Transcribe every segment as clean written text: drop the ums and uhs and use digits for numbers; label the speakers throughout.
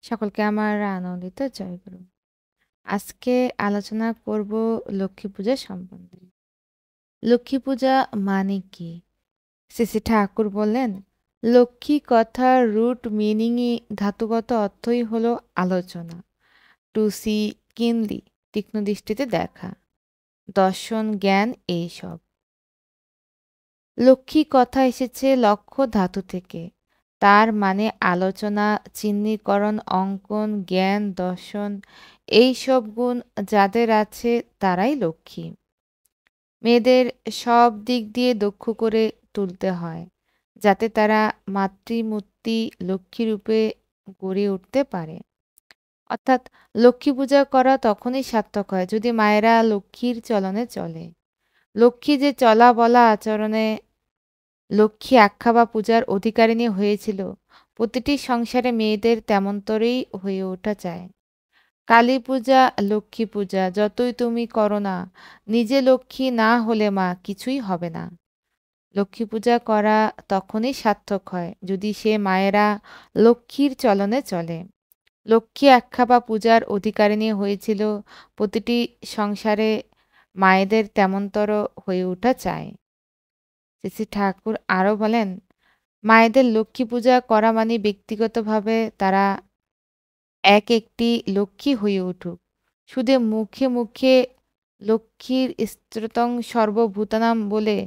Speaker 1: সকলকে আমার আনন্দিত জয়গুরু। আজকে আলোচনা করব লক্ষ্মী পূজা সম্বন্ধে। লক্ষ্মী পূজা মানে কি? শ্রী শ্রী ঠাকুর বললেন, লক্ষ্মী কথার রুট মিনিংই ধাতুগত অর্থই হলো আলোচনা, টু সি, কিনলি, তীক্ষ্ণ দৃষ্টিতে দেখা, দর্শন, জ্ঞান এইসব। লক্ষ্মী কথা এসেছে লক্ষ্য ধাতু থেকে। তার মানে আলোচনা, চিহ্নিকরণ, অঙ্কন, জ্ঞান, দর্শন এই সব গুণ যাদের আছে তারাই লক্ষ্মী। মেয়েদের সব দিক দিয়ে দক্ষ করে তুলতে হয় যাতে তারা মাতৃমূর্তি লক্ষ্মী রূপে গড়ে উঠতে পারে। অর্থাৎ লক্ষ্মী পূজা করা তখনই সার্থক হয় যদি মায়েরা লক্ষ্মীর চলনে চলে। লক্ষ্মী যে চলা বলা আচরণে লক্ষ্মী আখ্যা বা পূজার অধিকারিণী হয়েছিল, প্রতিটি সংসারে মেয়েদের তেমনতরেই হয়ে ওঠা চায়। কালী পূজা, লক্ষ্মী পূজা যতই তুমি করো না, নিজে লক্ষ্মী না হলে মা কিছুই হবে না। লক্ষ্মী পূজা করা তখনই সার্থক হয় যদি সে মায়েরা লক্ষ্মীর চলনে চলে। লক্ষ্মী আখ্যা বা পূজার অধিকারিণী হয়েছিল, প্রতিটি সংসারে মায়েদের তেমনতর হয়ে ওঠা চায়। শ্রী শ্রী ঠাকুর আরও বলেন, মায়েদের লক্ষ্মী পূজা করা মানে ব্যক্তিগতভাবে তারা এক একটি লক্ষ্মী হয়ে উঠুক। শুধু মুখে মুখে লক্ষ্মীর স্তোত্রং সর্বভূতানাম বলে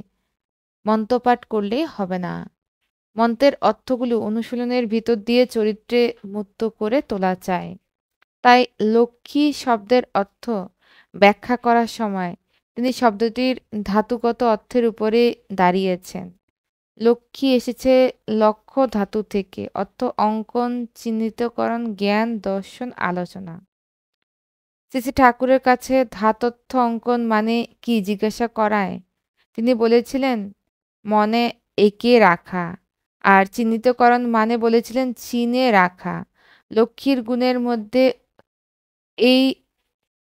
Speaker 1: মন্ত্রপাঠ করলেই হবে না। মন্ত্রের অর্থগুলো অনুশীলনের ভিতর দিয়ে চরিত্রে মুক্ত করে তোলা চায়। তাই লক্ষ্মী শব্দের অর্থ ব্যাখ্যা করার সময় তিনি শব্দটির ধাতুগত অর্থের উপরে দাঁড়িয়েছেন। লক্ষ্মী এসেছে লক্ষ্য ধাতু থেকে, অর্থ অঙ্কন, চিহ্নিতকরণ, জ্ঞান, দর্শন, আলোচনা। শ্রী শ্রী ঠাকুরের কাছে ধাতস্থ অঙ্কন মানে কি জিজ্ঞাসা করায় তিনি বলেছিলেন মনে এঁকে রাখা, আর চিহ্নিতকরণ মানে বলেছিলেন চিনে রাখা। লক্ষ্মীর গুণের মধ্যে এই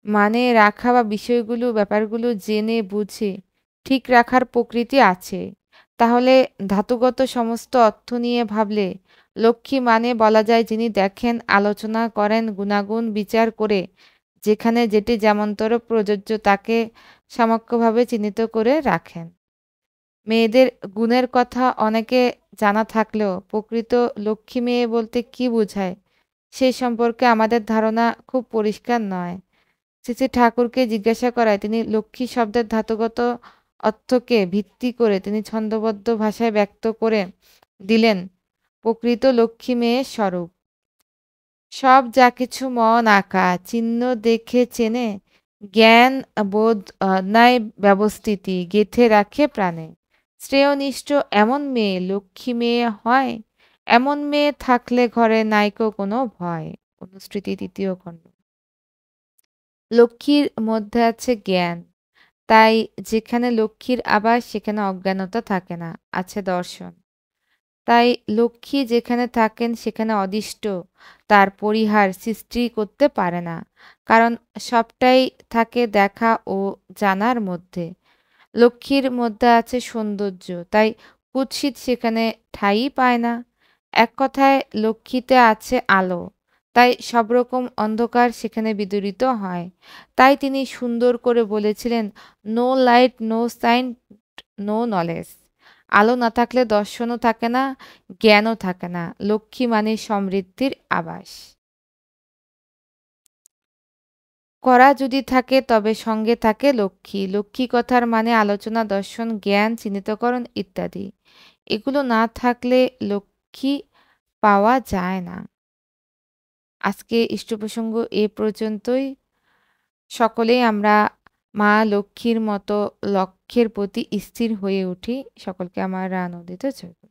Speaker 1: মানে রাখা বা বিষয়গুলো ব্যাপারগুলো জেনে বুঝে ঠিক রাখার প্রকৃতি আছে। তাহলে ধাতুগত সমস্ত অর্থ নিয়ে ভাবলে লক্ষ্মী মানে বলা যায় যিনি দেখেন, আলোচনা করেন, গুণাগুণ বিচার করে যেখানে যেটি যেমনতর প্রযোজ্য তাকে সমক্ষভাবে চিহ্নিত করে রাখেন। মেয়েদের গুণের কথা অনেকে জানা থাকলেও প্রকৃত লক্ষ্মী মেয়ে বলতে কি বোঝায় সেই সম্পর্কে আমাদের ধারণা খুব পরিষ্কার নয়। শ্রী শ্রী ঠাকুরকে জিজ্ঞাসা করায় তিনি লক্ষ্মী শব্দের ধাতুগত অর্থকে ভিত্তি করে তিনি ছন্দবদ্ধ ভাষায় ব্যক্ত করে দিলেন প্রকৃত লক্ষ্মী মেয়ের স্বরূপ। সব যা কিছু মন আঁকা চিহ্ন দেখে চেনে, জ্ঞান বোধ ন্যায় ব্যবস্থিতি গেঁথে রাখে প্রাণে। শ্রেয়নিষ্ঠ এমন মেয়ে লক্ষ্মী মেয়ে হয়, এমন মেয়ে থাকলে ঘরে নাইকো কোনো ভয়। অনুস্মৃতি ৩য় খণ্ড। লক্ষ্মীর মধ্যে আছে জ্ঞান, তাই যেখানে লক্ষ্মীর আবাস সেখানে অজ্ঞানতা থাকে না, আছে দর্শন। তাই লক্ষ্মী যেখানে থাকেন সেখানে অদিষ্ট তার পরিহার সৃষ্টি করতে পারে না, কারণ সবটাই থাকে দেখা ও জানার মধ্যে। লক্ষ্মীর মধ্যে আছে সৌন্দর্য, তাই কুৎসিত সেখানে ঠাঁই পায় না। এক কথায় লক্ষ্মীতে আছে আলো, তাই সব রকম অন্ধকার সেখানে বিদূরিত হয়। তাই তিনি সুন্দর করে বলেছিলেন, no light no sign no knowledge. আলো না থাকলে দর্শনও থাকে না, জ্ঞানও থাকে না। লক্ষ্মী মানে সমৃদ্ধির আবাস। করা যদি থাকে তবে সঙ্গে থাকে লক্ষ্মী। লক্ষ্মী কথার মানে আলোচনা, দর্শন, জ্ঞান, চিহ্নিতকরণ ইত্যাদি। এগুলো না থাকলে লক্ষ্মী পাওয়া যায় না। আজকে ইষ্টপ্রসঙ্গ এ পর্যন্তই। সকলেই আমরা মা লক্ষ্মীর মতো লক্ষ্যের প্রতি স্থির হয়ে উঠি। সকলকে আমার আনন্দিত জয়।